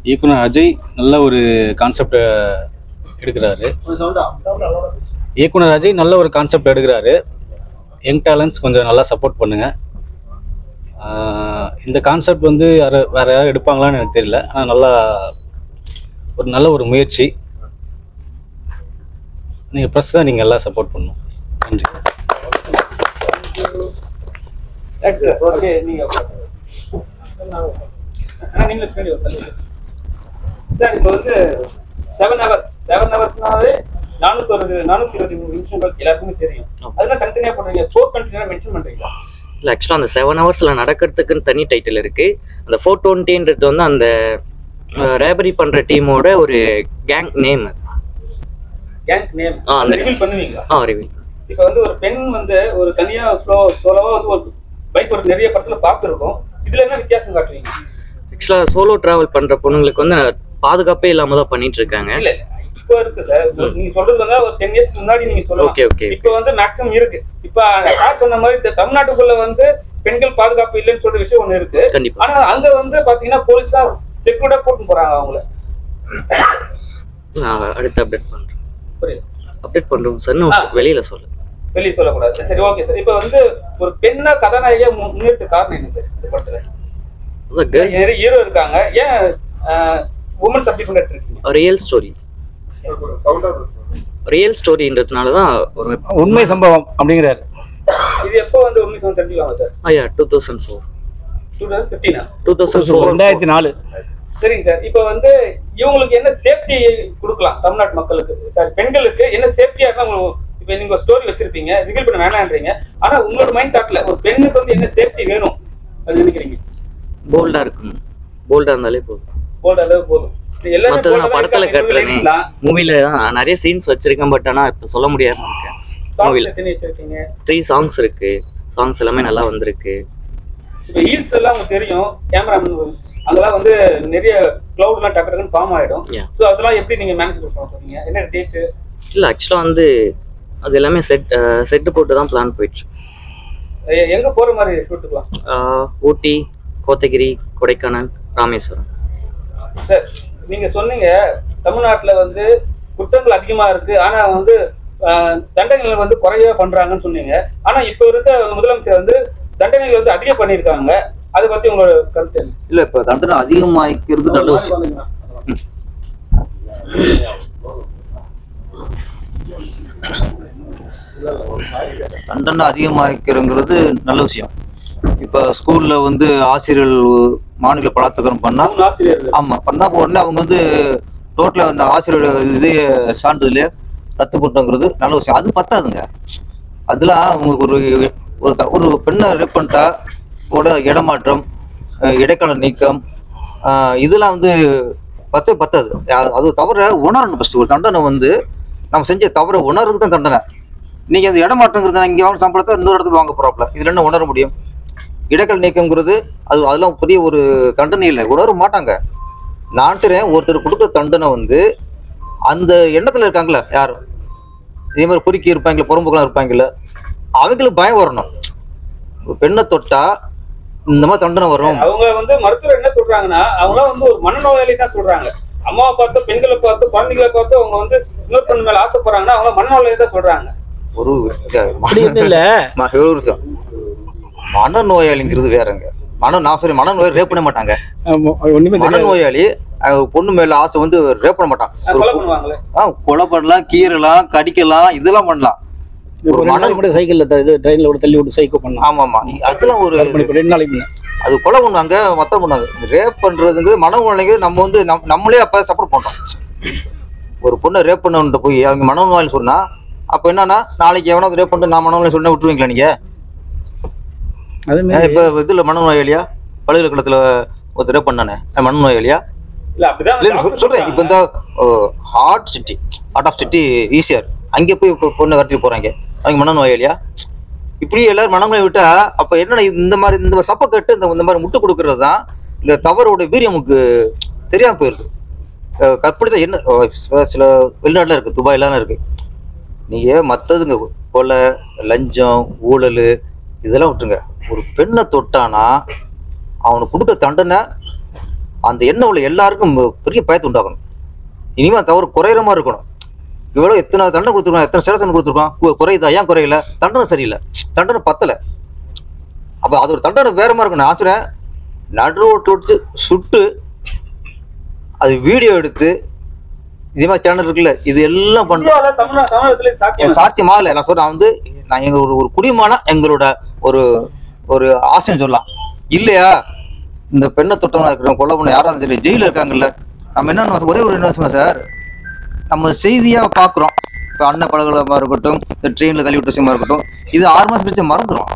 இயக்குனர் அஜய் நல்ல ஒரு கான்செப்ட் எடுக்கிறாரு. யங் டேலண்ட்ஸ் கொஞ்சம் நல்லா சப்போர்ட் பண்ணுங்க. இந்த கான்செப்ட் வந்து வேற யாரும் எடுப்பாங்களான்னு எனக்கு தெரியல. ஆனால் நல்ல ஒரு முயற்சி. நீங்கள் ப்ரெஸ் தான் நீங்கள் எல்லாம் சப்போர்ட் பண்ணணும். நன்றி. சார் இப்போ வந்து 7 ஹவர்ஸ்னாவே 423 நிமிஷங்கள் எல்லாருக்குமே தெரியும். அதெல்லாம் தனித்தனியா பண்றீங்க, 4 கண்டினியூவா மென்ஷன் பண்றீங்களா? இல்லை, ஆக்சுவலாக அந்த 7 ஹவர்ஸில் நடக்கிறதுக்குன்னு தனி டைட்டில் இருக்குது. அந்த 420ன்றது வந்து அந்த ரேபரி பண்ணுற டீமோட ஒரு கேங் நேம். அந்த ரிவீல் பண்ணுவீங்களா? ரிவீல். இப்போ வந்து ஒரு பெண் வந்து ஒரு தனியாக சோலோவா வந்து ஒரு பைக் ஒரு நிறைய படத்துல பார்த்துருக்கோம். இதுல என்ன வித்தியாசம் காட்டுவீங்க? ஆக்சுவலாக சோலோ டிராவல் பண்ணுற பொண்ணுங்களுக்கு வந்து பாதுகாப்பே இல்லாமல் தான் பண்ணிட்டு இருக்காங்க. இல்லை இப்போ இருக்கு சார், நீங்க சொல்றது வந்து ஒரு 10 இயர்ஸ்க்கு முன்னாடி நீங்க சொல்லலாம். இப்போ வந்து மேக்ஸிமம் இருக்கு. இப்போ சார் சொன்ன மாதிரி தமிழ்நாட்டுக்குள்ள வந்து பெண்கள் பாதுகாப்பு இல்லைன்னு சொல்ற விஷயம் ஒண்ணு இருக்கு. ஆனா அங்க வந்து பாத்தீங்கன்னா போலீஸா செக்யூரிட்டா போட்டு போறாங்க அவங்கள. அடுத்து அப்டேட் பண்றோம். புரியல, அப்டேட் பண்றோம் சார். வெளியில சொல்லக்கூடாது. சரி, ஓகே சார். இப்போ வந்து ஒரு பெண்ணா கதாநாயகியா முன்னேற்ற காரணம் என்ன சார் இந்த படத்துல? நிறைய ஹீரோ இருக்காங்க, ஏன் உமன் சப்ஜெக்ட் பண்ணிட்டு இருக்கீங்க? ரியல் ஸ்டோரின்றதுனால தான் ஒரு உண்மை சம்பவம் அப்படிங்கிறாரு. இது எப்போ வந்து உண்மை சம்பவம் தெரிஞ்சுக்கலாம் சார்? 2004 2004. சரிங்க சார். இப்போ வந்து இவங்களுக்கு என்ன சேஃப்டி கொடுக்கலாம் தமிழ்நாட்டு மக்களுக்கு? சார், பெண்களுக்கு என்ன சேஃப்டியா இருந்தா? இப்போ நீங்க ஸ்டோரி வச்சிருப்பீங்க, ரிவீல் பண்ண வேணான்றீங்க. ஆனா உங்களோட மைண்ட் தாட்ல ஒரு பெண்ணுக்கு வந்து என்ன சேஃப்டி வேணும் அது நினைக்கிறீங்க? போல்டா இருக்கணும். போல்டா இருந்தாலே போதும். போதும். படத்துல கட்டுறேன், மூவில நிறைய சீன்ஸ் வச்சிருக்கேன். பட் ஆனா இப்ப சொல்ல முடியாது. 3 சாங்ஸ் இருக்கு. சாங்ஸ் எல்லாமே நல்லா வந்திருக்கு. இப்போ ஹீல்ஸ் எல்லாம் உங்களுக்கு தெரியும், கேமராமேன் அதெல்லாம் வந்து நிறைய கிளவுட்லாம் டக்கு டக்குன்னு ஃபார்ம் ஆயிடும். ஸோ அதெல்லாம் எப்படி நீங்க மேனேஜ் பண்ண போறீங்க? என்ன டேஸ்ட்? இல்ல, ஆக்சுவலா வந்து அது எல்லாமே செட்டு போட்டு தான் பிளான் போயிடுச்சு. எங்க போற மாதிரி ஷூட்டுக்கலாம்? ஊட்டி, கோத்தகிரி, கொடைக்கானல், ராமேஸ்வரம். சார், நீங்க சொன்னீங்க தமிழ்நாட்டுல வந்து குற்றங்கள் அதிகமா இருக்கு, ஆனா வந்து தண்டனைகள் வந்து குறைய பண்றாங்கன்னு சொன்னீங்க. ஆனா இப்ப இருக்க முதலமைச்சர் வந்து தண்டனைகள் வந்து அதிகம் பண்ணிருக்காங்க. அதை பத்தி உங்களோட கருத்து என்ன? இல்ல, இப்ப தண்டனை அதிகமாக்கிறது நல்ல விஷயம். தண்டனை அதிகமாக்கிறங்கிறது நல்ல விஷயம். இப்ப ஸ்கூல்ல வந்து ஆசிரியர்கள் மாநில பலாத்காரம் பண்ணா, ஆமா பண்ணா உடனே அவங்க வந்து டோட்டலா அந்த ஆசிரியரோட இதே சான்றிதழ ரத்து பண்றங்கிறது நல்ல விஷயம். அது பத்தாதுங்க. அதெல்லாம் அவங்களுக்கு ஒரு பெண்ணை ரேப் பண்ணிட்டா இடமாற்றம், இடைக்கால நீக்கம், இதெல்லாம் வந்து பத்தாது. அது தவிர உணரணும். ஃபர்ஸ்ட் ஒரு தண்டனை வந்து நம்ம செஞ்ச தவிர உணர்வுக்கு தான் தண்டனை. நீங்கள் அந்த இடமாட்டங்கிறது இங்கே வாங்க சம்பளத்தை இன்னொரு இடத்துல வாங்க போகிறாப்புல. இதில் என்ன உணர முடியும்? இடைக்கல் நீக்கங்கிறது அதெல்லாம் பெரிய ஒரு தண்டனை இல்லை, உணர மாட்டாங்க. நான் சரி ஒருத்தர் கொடுக்குற தண்டனை வந்து அந்த எண்ணத்தில் இருக்காங்களே யாரும் இதே மாதிரி பொறுக்கி இருப்பாங்களே, புறம்புக்கெல்லாம் இருப்பாங்கல்ல, அவங்களுக்கு பயம் வரணும். ஒரு பெண்ணை தொட்டா இந்த மாதிரி தண்டனை வரும். அவங்க வந்து மருத்துவர் என்ன சொல்றாங்கன்னா, அவங்க வந்து ஒரு மனநோயாளி தான் சொல்றாங்க. அம்மாவை பார்த்து, பெண்களை பார்த்து, குழந்தைகளை பார்த்து அவங்க வந்து இன்னொரு பெண் மேல ஆசைப்படுறாங்கன்னா அவங்க மனநோயாளி தான் சொல்றாங்க. ஒரு மனநோயாளிங்கிறது வேறங்க. மனநோயாளி ரேப் பண்ண மாட்டாங்க. மனநோயாளி பொண்ணு மேல ஆசை வந்து ரேப் பண்ண மாட்டான். கொலை பண்ணலாம், கீறலாம், கடிக்கலாம், இதெல்லாம் பண்ணலாம். சைக்கிள்ல ட்ரெயின்ல கூட தள்ளி விட்டு சைக்கிள் பண்ணலாம். ஆமா ஆமா, அதெல்லாம் ஒரு 2 நாளைக்கு அது கொலை பண்ணுவாங்க, மொத்தம் பண்ணாங்க. ரேப் பண்றதுங்கிறது மனநோயாளிங்க. நம்ம வந்து நம்மளே அப்ப சப்போர்ட் பண்றோம். ஒரு பொண்ணை ரேப் பண்ண போய் அவங்க மனநோயாளி சொன்னா அப்ப என்னன்னா, நாளைக்கு எவனாவது ரேப் பண்ணிட்டு நான் மனநோயாளி சொன்னா விட்டுருவீங்களா நீங்க? இப்ப இதுல மனநோயாளியா பல்கலைக்கழகத்துல ஒருத்தர் ரேப் பண்ணானே மனநோயாளியா? சொல்றேன். இப்ப இந்த ஹார்ட் ஆஃப் சிட்டி ஈஸியார் அங்கே போய் பொண்ணை வரட்டி போறாங்க, அவங்க மனநோயாளியா? இப்படி எல்லாரும் மனநோயை விட்டா அப்ப என்னன்னா, இந்த சப்ப கட்டு இந்த மாதிரி முட்டு கொடுக்கறது தான் இந்த தவறோட வீரியம் நமக்கு தெரியாம போயிருது. கற்பழிச்சா என்ன சில வெளிநாட்டுல இருக்கு, துபாயிலாம் இருக்கு. நீங்க மத்ததுங்க கொலை, லஞ்சம், ஊழல் இதெல்லாம் விட்டுருங்க. ஒரு பெண்ணை தொட்டானா அவனுக்கு கொடுக்க தண்டனை அந்த எண்ணம் உள்ள எல்லாருக்கும் பெரிய பயத்தை உண்டாகணும். இனிமே தவறு குறையிற மாதிரி இருக்கணும். இவ்வளவு எத்தனை தண்டனை கொடுத்துருக்கோம், எத்தனை சிறை தண்டனை கொடுத்துருக்கோம், குறையுதா? ஏன் குறையல? தண்டனை சரியில்லை, தண்டனை பத்தல. அப்ப அது ஒரு தண்டனை வேற மாதிரி இருக்கணும். ஆசிரியர் நடு ரோட்டு சுட்டு அது வீடியோ எடுத்து இதே மாதிரி சேனல் இருக்குல்ல, இது எல்லாம் பண்றோம். சாத்தியமா இல்லை. நான் சொல்றேன் வந்து நான் எங்க ஒரு குடிமான எங்களோட ஒரு ஆசைன்னு சொல்லலாம் இல்லையா? இந்த பெண்ணை தொட்டவனா இருக்கிறோம், கொலை பண்ண யாராவது சரி ஜெயில இருக்காங்கல்ல, நம்ம என்ன ஒரே ஒரு என்ன சொன்னோம் சார், நம்ம செய்தியா பாக்குறோம். இப்ப அண்ணன் பழகலமா இருக்கட்டும், இந்த ட்ரெயின்ல தள்ளி விட்ட விஷயமா இருக்கட்டும், இது 6 மாசம் கழிச்சு மறந்துடும்.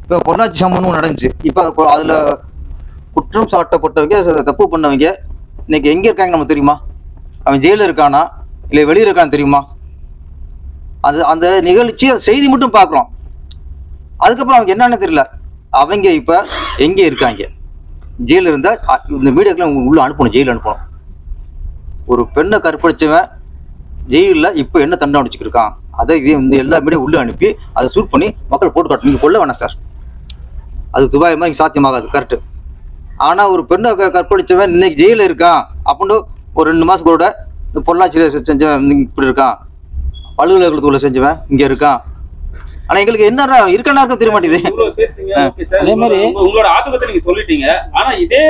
இப்ப பொள்ளாச்சி சம்பவம் நடந்துச்சு. இப்ப அதுல குற்றம் சாட்டப்பட்டவங்க, தப்பு பண்ணவங்க இன்னைக்கு எங்க இருக்காங்க நமக்கு தெரியுமா? அவன் ஜெயில இருக்கானா இல்ல வெளியே இருக்கான்னு தெரியுமா? அந்த நிகழ்ச்சி செய்தி மட்டும் பாக்குறோம். அதுக்கப்புறம் அவங்க என்னன்னு தெரியல. அவங்க இப்ப எங்க இருக்காங்க? ஜெயில இருந்தா இந்த மீடியாக்கெல்லாம் உள்ள அனுப்பணும், ஜெயில அனுப்பணும். ஒரு பெண்ணை கற்பழிச்சவன் ஜெயில இப்ப என்ன தண்டனை அடிச்சுட்டு இருக்கான், அதை இந்த எல்லா மீடியா உள்ள அனுப்பி அதை சூட் பண்ணி மக்கள் போட்டு காட்டணும். நீங்க கொல்ல வேணாம் சார், அது துபாய் மாதிரி சாத்தியமாகாது, கரெக்ட். ஆனா ஒரு பெண்ணை கற்பழிச்சவன் இன்னைக்கு ஜெயில இருக்கான் அப்படின்னு ஒரு 2 மாசத்தோட இந்த பொள்ளாச்சியில செஞ்சவன் இப்படி இருக்கான், பல்கலைக்கழகத்துல செஞ்சவன் இங்க இருக்கான். ஆனா எங்களுக்கு என்ன இருக்கா தெரிய மாட்டேங்குது. அதே மாதிரி உங்களோட ஆதங்கத்தை நீங்க சொல்லிட்டீங்க. ஆனா இதே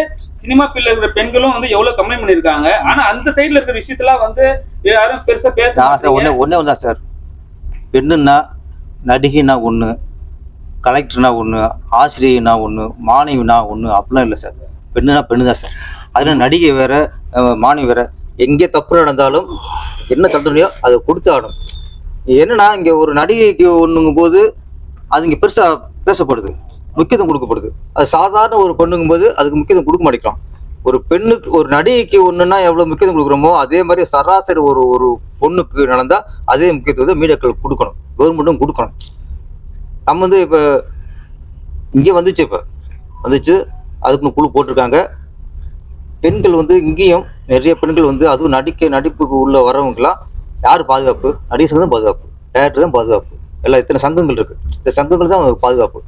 சினிமா ஃபீல்ட்ல இருக்கிற பெண்களும் வந்து எவ்வளவு கம்ப்ளைண்ட் பண்ணிருக்காங்க. ஆனா அந்த சைடுல இருக்கிற விஷயத்தெல்லாம் வந்து யாரும் பெருசா பேச ஒன்னே ஒன்றா சார். பெண்ணுன்னா நடிகைனா ஒண்ணு, கலெக்டர்னா ஒண்ணு, ஆசிரியனா ஒண்ணு, மாணவினா ஒண்ணு, அப்படிலாம் இல்லை சார். பெண்ணுனா பெண்ணு தான் சார். அதுல நடிகை வேற, மாணவி வேற. எங்கே தப்பு நடந்தாலும் என்ன தண்டனையோ அதை கொடுத்து ஆடும். என்னன்னா இங்க ஒரு நடிகைக்கு ஒண்ணுங்கும் போது அது இங்க பெருசா பேசப்படுது, முக்கியத்துவம் கொடுக்கப்படுது. அது சாதாரண ஒரு பெண்ணுங்கும் போது அதுக்கு முக்கியத்துவம் கொடுக்க மாட்டேங்கிறோம். ஒரு பெண்ணுக்கு, ஒரு நடிகைக்கு ஒண்ணுன்னா எவ்வளவு முக்கியத்துவம் கொடுக்குறோமோ அதே மாதிரி சராசரி ஒரு பொண்ணுக்கு நடந்தா அதே முக்கியத்துவத்தை மீடியாக்கள் கொடுக்கணும், கவர்மெண்ட்டும் கொடுக்கணும். நம்ம வந்து இப்ப இங்கே வந்துச்சு, இப்ப வந்துச்சு, அதுக்குன்னு குழு போட்டிருக்காங்க. பெண்கள் வந்து இங்கேயும் நிறைய பெண்கள் வந்து அதுவும் நடிப்புக்கு உள்ள வரவங்கலாம் யார் பாதுகாப்பு? நடிகை சங்கம் தான் பாதுகாப்பு, டேரக்டர் தான் பாதுகாப்பு, எல்லாம் இத்தனை சங்கங்கள் இருக்கு, இந்த சங்கங்கள் தான் பாதுகாப்பு.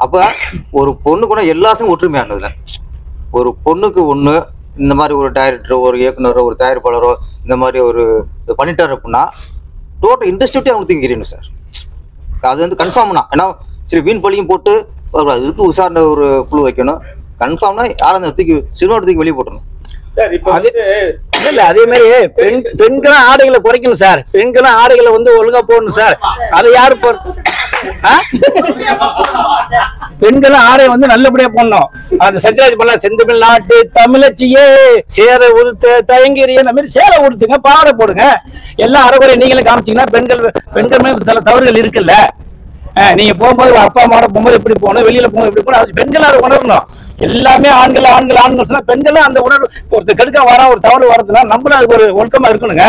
அப்ப ஒரு பொண்ணு கூட எல்லா சங்கம் ஒற்றுமையானதுல ஒரு பொண்ணுக்கு ஒண்ணு இந்த மாதிரி ஒரு டைரக்டரோ, ஒரு இயக்குனரோ, ஒரு தயாரிப்பாளரோ இந்த மாதிரி ஒரு பண்ணிட்டாரு அப்படின்னா டோட்டல் இண்டஸ்ட்ரியே அவங்க தூக்கிக்கிறீங்க சார். அது வந்து கன்ஃபார்ம்னா ஏன்னா சரி வீண் பழியும் போட்டு இதுக்கு விசாரணை ஒரு குழு வைக்கணும். கன்ஃபார்ம்னா யாரும் தூக்கி சினிமா தூக்கி வெளியே போட்டணும் சார். இப்ப இல்ல அதே மாதிரி பெண்களும் ஆடைகளை குறைக்கணும் சார். பெண்களும் ஆடைகளை வந்து ஒழுங்கா போடணும் சார். அதை யாரு பெண்களும் ஆடை வந்து நல்லபடியா போடணும். அந்த சத்யராஜ் பண்ண செந்தமிழ் நாட்டு தமிழச்சியே சேர உடுத்த தயங்கிறிய அந்த மாதிரி சேலை உடுத்துங்க, பாவாடை போடுங்க. எல்லாம் அறகுறை நீங்களும் காமிச்சீங்கன்னா பெண்கள் மேல சில தவறுகள் இருக்குல்ல. நீங்க போகும்போது அப்பா அம்மாவோட போகும்போது எப்படி போகணும், வெளியில போகும்போது எப்படி போகணும், அது பெண்கள் அதை உணரணும். எல்லாமே ஆண்கள் சொன்னா பெண்களும் அந்த உணர்வு ஒருத்தர் கெடுக்க வர ஒரு தவறு வரதுன்னா நம்மளும் அதுக்கு ஒரு ஒழுக்கமா இருக்கணுங்க.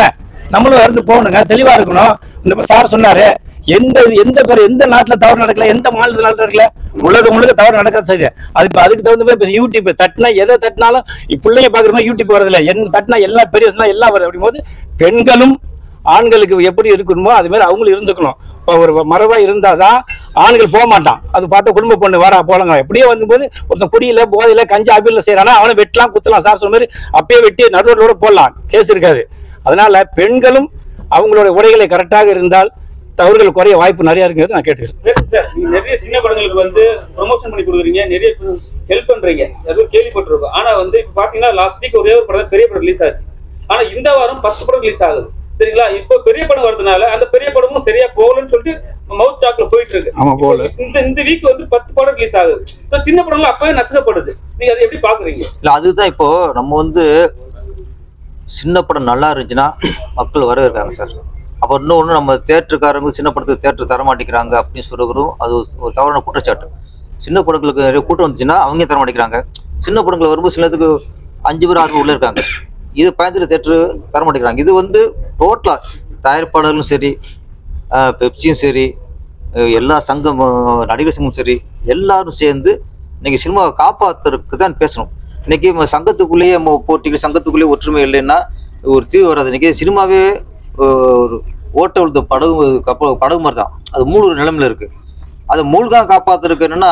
நம்மளும் இருந்து போகணுங்க, தெளிவா இருக்கணும். இந்த சார் சொன்னாரு, எந்த நாட்டுல தவறு நடக்கல, எந்த மாநிலத்துல நடக்கல, உலகம் முழுக்க தவறு நடக்க செய்யுது. அதுக்கு தகுந்த மாதிரி யூடியூப் தட்டினா எதை தட்டினாலும் பிள்ளைங்க பாக்குற மாதிரி யூடியூப் வரதில்ல, என்ன தட்டினா எல்லாம் பெரிய எல்லாம் வருது. அப்படிங்கும்போது பெண்களும் ஆண்களுக்கு எப்படி இருக்கணுமோ அது மாதிரி அவங்களும் இருந்துக்கணும். இப்போ ஒரு மரபா இருந்தாதான் ஆண்கள் போக மாட்டான். அது பார்த்தா குடும்ப பொண்ணு வாடா போலங்க, எப்படியே வந்தும்போது ஒருத்தன் குடியில போதையில கஞ்சா அபில செய்யறானா அவனை வெட்டலாம் குத்தலாம். சார் சொன்ன மாதிரி அப்பயே வெட்டி நடுவோட போடலாம், கேஸ் இருக்காது. அதனால பெண்களும் அவங்களோட உடைகளை கரெக்டாக இருந்தால் தவறுகள் குறைய வாய்ப்பு நிறைய இருக்குங்கிறது நான் கேட்டுக்கிறேன். நிறைய சின்ன படங்களுக்கு வந்து ப்ரொமோஷன் பண்ணி கொடுக்குறீங்க, நிறைய ஹெல்ப் பண்றீங்க, அதுவும் கேள்விப்பட்டிருக்கோம். ஆனா வந்து இப்ப பாத்தீங்கன்னா லாஸ்ட் வீக் ஒரே ஒரு படம் பெரிய படம் ரிலீஸ் ஆச்சு. ஆனா இந்த வாரம் 10 படம் ரிலீஸ் ஆகுது. சரிங்களா? இப்போ பெரிய படம் வரதுனால அந்த பெரிய படமும் சரியா போகலன்னு சொல்லிட்டு மவுத் டாக்ல போயிட்டு இருக்கு. இந்த வீக் வந்து 10 படம் ரிலீஸ் ஆகுது. சின்ன படம்லாம் அப்பவே நஷ்டப்படுது. நீங்க அதை எப்படி பாக்குறீங்க? இல்ல அதுதான் இப்போ நம்ம வந்து சின்ன படம் நல்லா இருந்துச்சுன்னா மக்கள் வரவேற்காங்க சார். அப்போ இன்னொன்று நம்ம தேட்டருக்காரங்க சின்ன படத்துக்கு தேட்டர் தர மாட்டேங்கிறாங்க அப்படின்னு சொல்லுகிறோம். அது ஒரு தவறான குற்றச்சாட்டு. சின்ன படங்களுக்கு நிறைய கூட்டம் வந்துச்சுன்னா அவங்க தர மாட்டேங்கிறாங்க. சின்ன படங்கள் வரும்போது சிலத்துக்கு 5 பேர் 6 பேர் உள்ள இருக்காங்க. இது பயந்துட்டு தேட்டரு தர மாட்டேங்கிறாங்க. இது வந்து டோட்டலா தயாரிப்பாளர்களும் சரி, பெப்சியும் சரி, எல்லா சங்கம், நடிகர் சங்கமும் சரி, எல்லாரும் சேர்ந்து இன்னைக்கு சினிமாவை காப்பாற்றுறதுக்கு தான் பேசணும். இன்னைக்கு சங்கத்துக்குள்ளேயே போட்டிகள், சங்கத்துக்குள்ளேயே ஒற்றுமை இல்லைன்னா ஒரு தீர்வு வராது. இன்னைக்கு சினிமாவே ஒரு ஓட்ட விழுந்த படகு மாதிரி தான், அது மூழ்கிற நிலைமையில இருக்கு. அதை மூழ்காக காப்பாத்துறதுக்கு என்னன்னா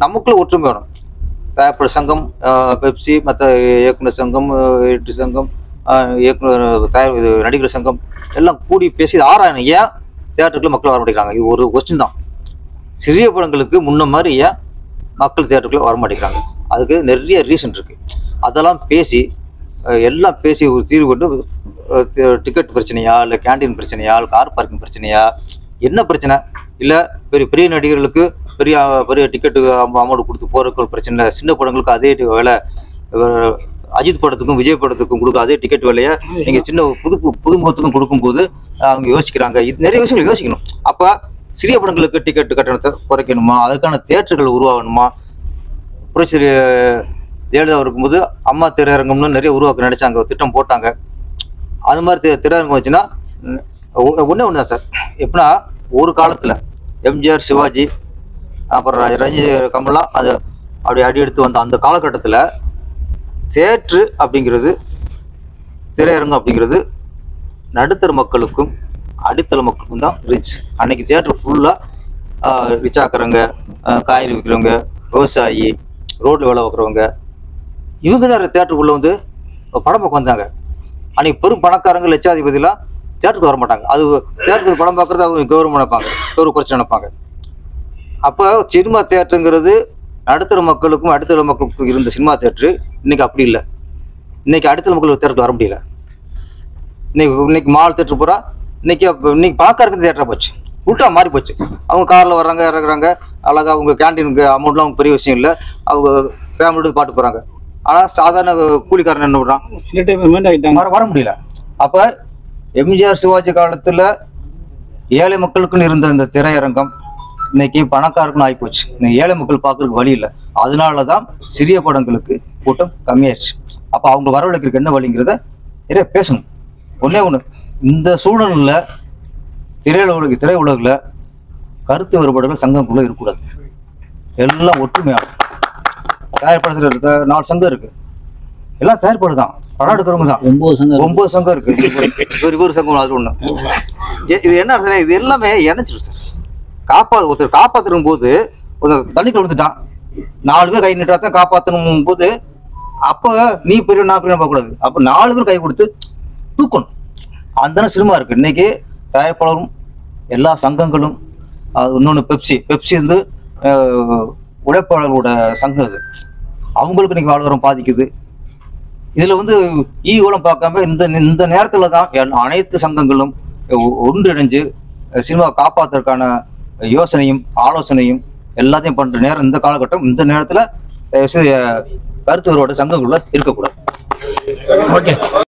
நமக்குள்ள ஒற்றுமை வேணும். தயாரிப்பாளர் சங்கம், பெப்சி, மற்ற இயக்குனர் சங்கம், எடிட்டர் சங்கம், இயக்குனர் நடிகர் சங்கம் எல்லாம் கூடி பேசி ஆராயணும். ஏன் தியேட்டருக்குள்ள மக்கள் வர மாட்டேங்கிறாங்க? இது ஒரு கொஸ்டின் தான். சிறிய படங்களுக்கு முன்ன மாதிரி ஏன் மக்கள் தியேட்டருக்குள்ள வர மாட்டேங்கிறாங்க? அதுக்கு நிறைய ரீசன் இருக்கு. அதெல்லாம் பேசி எல்லாம் பேசி ஒரு தீர்வு கொண்டு, டிக்கெட் பிரச்சனையா, இல்லை கேண்டீன் பிரச்சனையா, இல்லை கார் பார்க்கிங் பிரச்சனையா, என்ன பிரச்சனை இல்லை, பெரிய நடிகர்களுக்கு பெரிய டிக்கெட்டு அமௌண்ட் கொடுத்து போறதுக்கு ஒரு பிரச்சனை இல்லை. சின்ன படங்களுக்கு அதே வேலை, அஜித் படத்துக்கும் விஜய் படத்துக்கும் கொடுக்க அதே டிக்கெட் விலையை நீங்க சின்ன புதுமுகத்துக்கும் கொடுக்கும்போது அவங்க யோசிக்கிறாங்க. இது நிறைய விஷயங்கள் யோசிக்கணும். அப்ப சிறிய படங்களுக்கு டிக்கெட் கட்டணத்தை குறைக்கணுமா, அதுக்கான தியேட்டர்கள் உருவாகணுமா? புரட்சி ஜெயலலிதா இருக்கும்போது அம்மா திரையரங்கம்னு நிறைய உருவாக்க நினைச்சாங்க, திட்டம் போட்டாங்க. அது மாதிரி திரையரங்கம் வச்சுன்னா ஒன்று தான் சார். எப்படின்னா ஒரு காலத்தில் எம்ஜிஆர், சிவாஜி, அப்புறம் ரஜினி, கமலாம் அது அப்படி அடி எடுத்து வந்த அந்த காலகட்டத்தில் தியேட்ரு அப்படிங்கிறது, திரையரங்கம் அப்படிங்கிறது நடுத்தர மக்களுக்கும் அடித்தள மக்களுக்கும் தான் ரிச். அன்னைக்கு தியேட்டர் ஃபுல்லாக ரிச் ஆக்குறவங்க, காய்கறி விற்கிறவங்க, விவசாயி, ரோட்டில் வேலை வைக்கிறவங்க, இவங்க தான் தியேட்டருக்குள்ளே வந்து படம் பார்க்க வந்தாங்க. அன்னைக்கு பெரும் பணக்காரங்க, லட்சாதிபதிலாம் தியேட்டருக்கு வர மாட்டாங்க. அது தியேட்டருக்கு படம் பார்க்குறது அவங்க கௌரவம் நினைப்பாங்க, கௌரவ குறைச்சி நினைப்பாங்க. அப்போ சினிமா தியேட்டருங்கிறது நடுத்தர மக்களுக்கும் அடித்தள மக்களுக்கும் இருந்த சினிமா தியேட்டரு இன்னைக்கு அப்படி இல்லை. இன்னைக்கு அடித்தள மக்கள் தியேட்டருக்கு வர முடியல. இன்னைக்கு மால் தியேட்டர் பூரா இன்னைக்கு பணக்காரங்க தியேட்டரா போச்சு, உள்டா மாறி போச்சு. அவங்க காரில் வர்றாங்க, இறங்குறாங்க, அழகா அவங்க கேண்டீனுக்கு அமௌண்ட்லாம் அவங்க பெரிய விஷயம் இல்லை, அவங்க ஃபேமிலியோட பாட்டு போகிறாங்க. ஆனால் சாதாரண கூலிக்காரன் என்ன பண்ணுறான், வர முடியல. அப்போ எம்ஜிஆர், சிவாஜி காலத்தில் ஏழை மக்களுக்குன்னு இருந்த இந்த திரையரங்கம் இன்னைக்கு பணக்காரருக்குன்னு ஆகிப்போச்சு. இன்னைக்கு ஏழை மக்கள் பார்க்கறதுக்கு வழி இல்லை. அதனாலதான் சிறிய படங்களுக்கு கூட்டம் கம்மியாயிருச்சு. அப்ப அவங்க வரவழைக்கிறதுக்கு என்ன வழிங்கிறத நிறைய பேசணும். ஒன்னே ஒண்ணு, இந்த சூழல்ல திரையுலகில் கருத்து வேறுபாடுகள் சங்கங்களுக்குள்ள இருக்கக்கூடாது. எல்லாம் ஒற்றுமையாகும். தயாரிப்பாளர் 4 சங்கம் இருக்கு, எல்லாம் தயாரிப்பாடு தான், படம் எடுக்கிறவங்க தான். 9 சங்கம் இருக்கு. இவர் சங்கம் அது ஒண்ணு. இது என்ன, இது எல்லாமே இணைச்சிடும் சார். ஒருத்தர் காப்பாற்றணும் போது ஒருத்தர் தண்ணிக்கு விழுந்துட்டான், 4 பேர் கை நிட்டாதான் காப்பாற்றணும் போது, அப்ப நீ பெரிய நான் பெரிய பார்க்க கூடாது. அப்ப 4 பேர் கை கொடுத்து தூக்கணும். அந்த சினிமா இருக்கு. இன்னைக்கு தயாரிப்பாளரும் எல்லா சங்கங்களும், இன்னொன்னு பெப்சி வந்து உழைப்பாளர்களோட சங்கம். இது அவங்களுக்கு இன்னைக்கு வாழ்வாதாரம் பாதிக்குது. இதுல வந்து ஈகோலம் பார்க்காம இந்த நேரத்துல தான் அனைத்து சங்கங்களும் ஒன்றிணைஞ்சு சினிமா காப்பாற்றுறதுக்கான யோசனையும் ஆலோசனையும் எல்லாத்தையும் பண்ற நேரம் இந்த காலகட்டம். இந்த நேரத்துல கருத்து வேறுபாடு சங்கங்களுக்குள்ள இருக்கக்கூடாது.